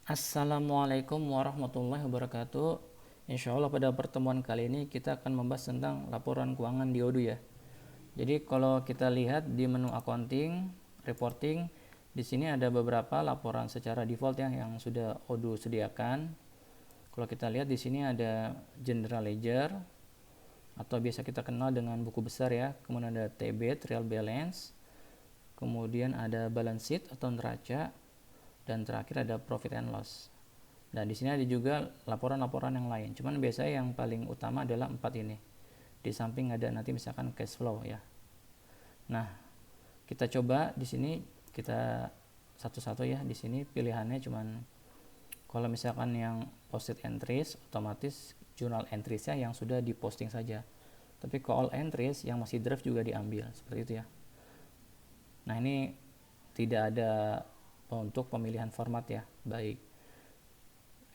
Assalamualaikum warahmatullahi wabarakatuh. Insya Allah pada pertemuan kali ini kita akan membahas tentang laporan keuangan di Odoo ya. Jadi kalau kita lihat di menu accounting, reporting, di sini ada beberapa laporan secara default ya yang sudah Odoo sediakan. Kalau kita lihat di sini ada general ledger atau biasa kita kenal dengan buku besar ya. Kemudian ada TB, trial balance. Kemudian ada balance sheet atau neraca, dan terakhir ada profit and loss. Dan di sini ada juga laporan-laporan yang lain. Cuman biasanya yang paling utama adalah 4 ini. Di samping ada nanti misalkan cash flow ya. Nah, kita coba di sini kita satu-satu ya. Di sini pilihannya cuman kalau misalkan yang posted entries otomatis journal entries-nya yang sudah diposting saja. Tapi kalau all entries yang masih draft juga diambil seperti itu ya. Nah, ini tidak ada untuk pemilihan format ya, baik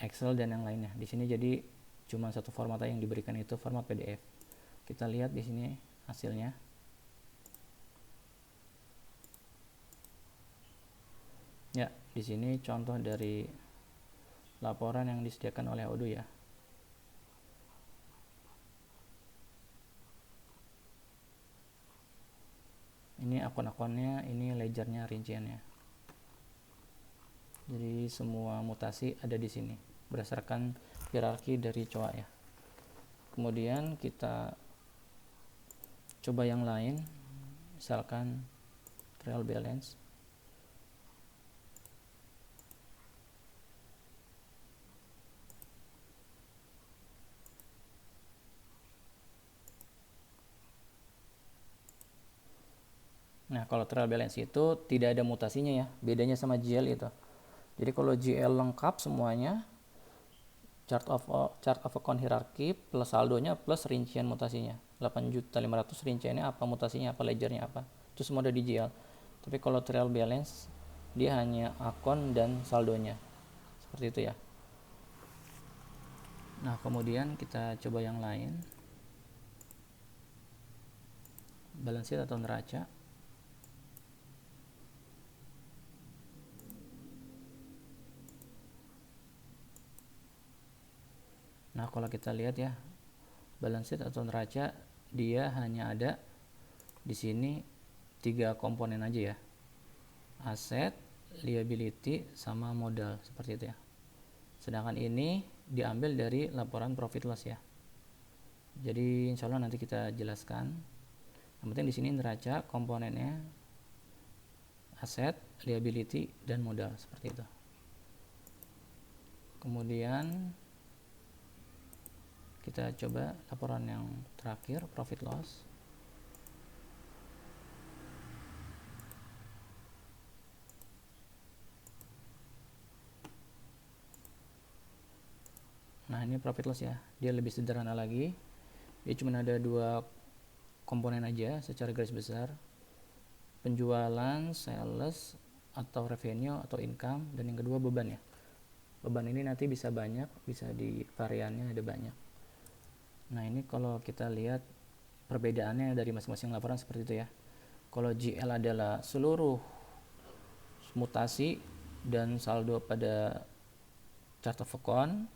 Excel dan yang lainnya. Di sini jadi cuma satu format yang diberikan, itu format PDF. Kita lihat di sini hasilnya. Ya, di sini contoh dari laporan yang disediakan oleh Odoo ya. Ini akun-akunnya, ini ledgernya, rinciannya. Jadi semua mutasi ada di sini berdasarkan hierarki dari COA ya. Kemudian kita coba yang lain, misalkan trial balance. Nah, kalau trial balance itu tidak ada mutasinya ya, bedanya sama GL itu. Jadi kalau GL lengkap semuanya, chart of account hierarchy plus saldonya plus rincian mutasinya. 8.500.000 rinciannya apa, mutasinya apa, ledgernya apa. Itu semua ada di GL. Tapi kalau trial balance dia hanya akun dan saldonya. Seperti itu ya. Nah, kemudian kita coba yang lain. Balance sheet atau neraca. Nah, kalau kita lihat ya, balance sheet atau neraca dia hanya ada di sini 3 komponen aja ya. Aset, liability, sama modal, seperti itu ya. Sedangkan ini diambil dari laporan profit loss ya. Jadi insya Allah nanti kita jelaskan. Yang penting di sini neraca komponennya aset, liability, dan modal, seperti itu. Kemudian kita coba laporan yang terakhir, profit loss. Nah, ini profit loss ya, dia lebih sederhana lagi. Dia cuma ada 2 komponen aja secara garis besar, penjualan, sales, atau revenue atau income, dan yang kedua beban ya. Beban ini nanti bisa banyak, bisa di variannya ada banyak. Nah, ini kalau kita lihat perbedaannya dari masing-masing laporan seperti itu ya. Kalau GL adalah seluruh mutasi dan saldo pada chart of account.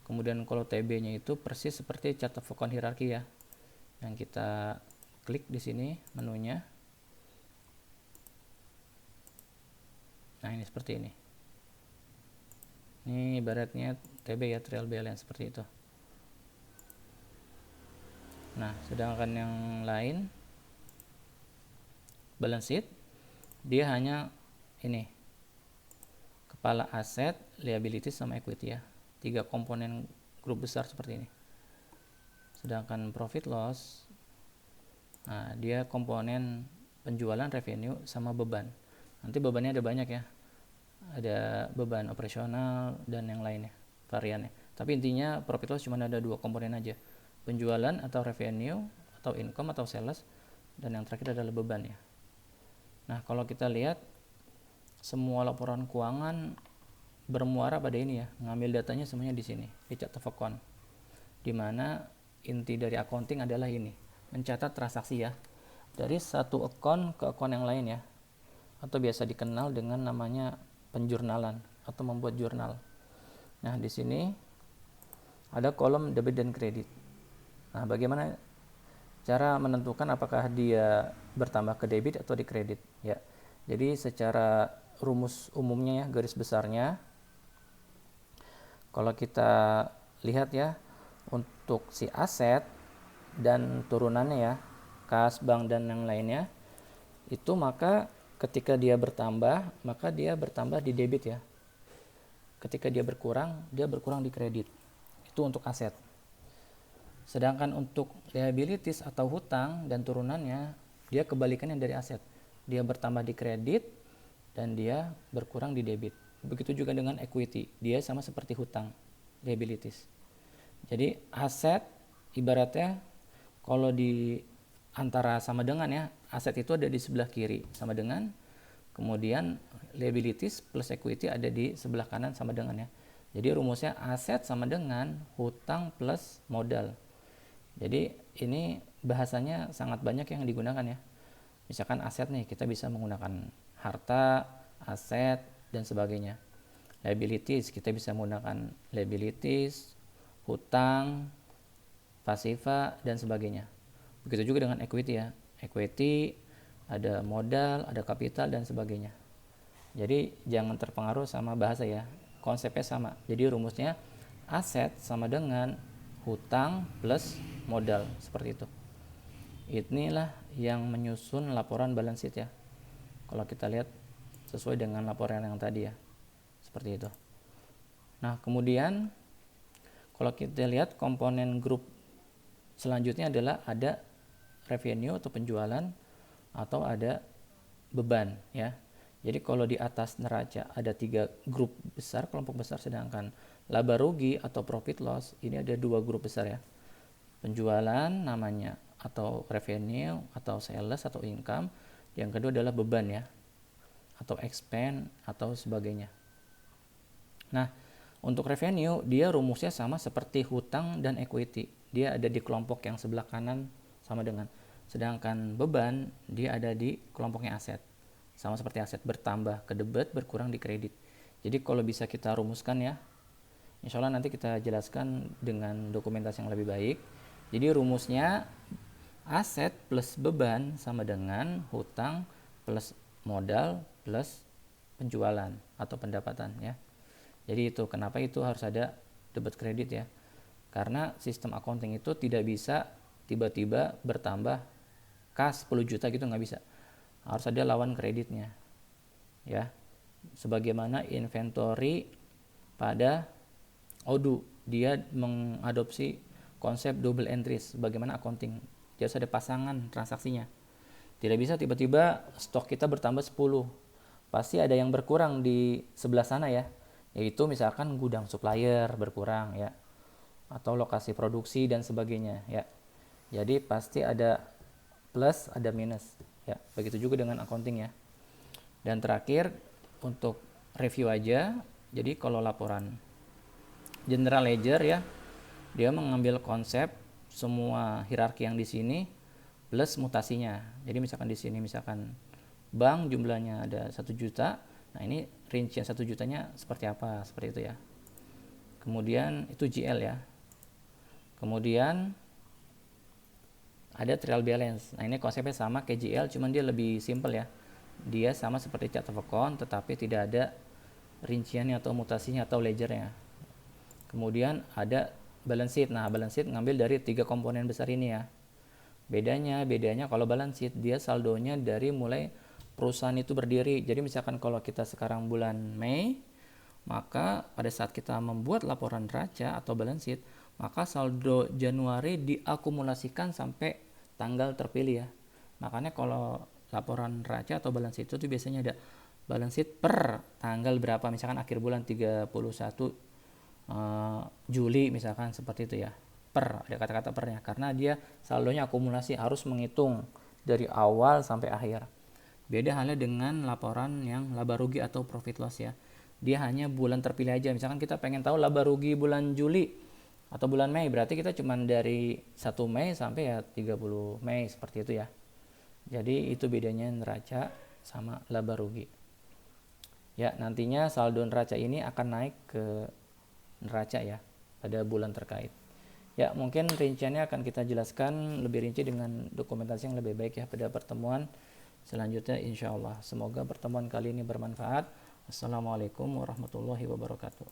Kemudian kalau TB-nya itu persis seperti chart of account hierarki ya. Yang kita klik di sini menunya. Nah, ini seperti ini. Ini ibaratnya TB ya, trial balance, seperti itu. Nah, sedangkan yang lain balance sheet dia hanya ini kepala aset, liability, sama equity ya. 3 komponen grup besar seperti ini. Sedangkan profit loss, nah dia komponen penjualan, revenue, sama beban. Nanti bebannya ada banyak ya. Ada beban operasional dan yang lainnya, variannya. Tapi intinya profit loss cuma ada 2 komponen aja. Penjualan atau revenue atau income atau sales, dan yang terakhir adalah beban ya. Nah, kalau kita lihat semua laporan keuangan bermuara pada ini ya, ngambil datanya semuanya di sini, di chart of account. Dimana inti dari accounting adalah ini, mencatat transaksi ya, dari satu account ke account yang lain ya, atau biasa dikenal dengan namanya penjurnalan. atau membuat jurnal. Nah, di sini ada kolom debit dan kredit. Nah, bagaimana cara menentukan apakah dia bertambah ke debit atau di kredit ya. Jadi secara rumus umumnya ya, garis besarnya kalau kita lihat ya, untuk si aset dan turunannya ya, kas, bank dan yang lainnya, itu maka ketika dia bertambah, maka dia bertambah di debit ya. Ketika dia berkurang di kredit. Itu untuk aset. Sedangkan untuk liabilities atau hutang dan turunannya, dia kebalikannya dari aset. Dia bertambah di kredit dan dia berkurang di debit. Begitu juga dengan equity, dia sama seperti hutang, liabilities. Jadi aset ibaratnya kalau di antara sama dengan ya, aset itu ada di sebelah kiri sama dengan, kemudian liabilities plus equity ada di sebelah kanan sama dengan ya. Jadi rumusnya aset sama dengan hutang plus modal. Jadi ini bahasanya sangat banyak yang digunakan ya. Misalkan aset nih, kita bisa menggunakan harta, aset, dan sebagainya. Liabilities, kita bisa menggunakan liabilities, hutang, pasiva, dan sebagainya. Begitu juga dengan equity ya. Equity, ada modal, ada kapital, dan sebagainya. Jadi jangan terpengaruh sama bahasa ya. Konsepnya sama. Jadi rumusnya aset sama dengan hutang plus modal, seperti itu. Inilah yang menyusun laporan balance sheet ya. Kalau kita lihat sesuai dengan laporan yang tadi ya. Seperti itu. Nah, kemudian kalau kita lihat komponen grup selanjutnya adalah ada revenue atau penjualan atau ada beban ya. Jadi kalau di atas neraca ada 3 grup besar, kelompok besar, sedangkan laba rugi atau profit loss ini ada 2 grup besar ya. Penjualan namanya atau revenue atau sales atau income, yang kedua adalah beban ya, atau expense atau sebagainya. Nah, untuk revenue dia rumusnya sama seperti hutang dan equity, dia ada di kelompok yang sebelah kanan sama dengan, sedangkan beban dia ada di kelompoknya aset, sama seperti aset, bertambah ke debit, berkurang di kredit. Jadi kalau bisa kita rumuskan ya, insya Allah nanti kita jelaskan dengan dokumentasi yang lebih baik. Jadi rumusnya aset plus beban sama dengan hutang plus modal plus penjualan atau pendapatan ya. Jadi itu kenapa itu harus ada debit kredit ya. Karena sistem accounting itu tidak bisa tiba-tiba bertambah kas 10 juta gitu, nggak bisa. Harus ada lawan kreditnya ya. Sebagaimana inventory pada Odoo, dia mengadopsi konsep double entries bagaimana accounting. Jadi harus ada pasangan transaksinya. Tidak bisa tiba-tiba stok kita bertambah 10. Pasti ada yang berkurang di sebelah sana ya. Yaitu misalkan gudang supplier berkurang ya, atau lokasi produksi dan sebagainya ya. Jadi pasti ada plus, ada minus ya. Begitu juga dengan accounting ya. Dan terakhir untuk review aja. Jadi kalau laporan general ledger ya, dia mengambil konsep semua hierarki yang di sini plus mutasinya. Jadi misalkan di sini misalkan bank jumlahnya ada 1 juta. Nah, ini rincian 1 jutanya seperti apa? Seperti itu ya. Kemudian itu GL ya. Kemudian ada trial balance. Nah, ini konsepnya sama kayak GL, cuman dia lebih simple ya. Dia sama seperti chart of account, tetapi tidak ada rinciannya atau mutasinya atau ledgernya. Kemudian ada balance sheet. Nah, balance sheet ngambil dari 3 komponen besar ini ya. Bedanya kalau balance sheet dia saldonya dari mulai perusahaan itu berdiri. Jadi misalkan kalau kita sekarang bulan Mei, maka pada saat kita membuat laporan neraca atau balance sheet, maka saldo Januari diakumulasikan sampai tanggal terpilih ya. Makanya kalau laporan neraca atau balance sheet itu biasanya ada balance sheet per tanggal berapa, misalkan akhir bulan 31 Juli misalkan, seperti itu ya. Per, ada kata-kata pernya, karena dia saldonya akumulasi, harus menghitung dari awal sampai akhir. Beda halnya dengan laporan yang laba rugi atau profit loss ya. Dia hanya bulan terpilih aja. Misalkan kita pengen tahu laba rugi bulan Juli atau bulan Mei, berarti kita cuma dari 1 Mei sampai ya 30 Mei, seperti itu ya. Jadi itu bedanya neraca sama laba rugi. Ya, nantinya saldo neraca ini akan naik ke neraca ya pada bulan terkait. Ya, mungkin rinciannya akan kita jelaskan lebih rinci dengan dokumentasi yang lebih baik ya pada pertemuan selanjutnya insya Allah. Semoga pertemuan kali ini bermanfaat. Assalamualaikum warahmatullahi wabarakatuh.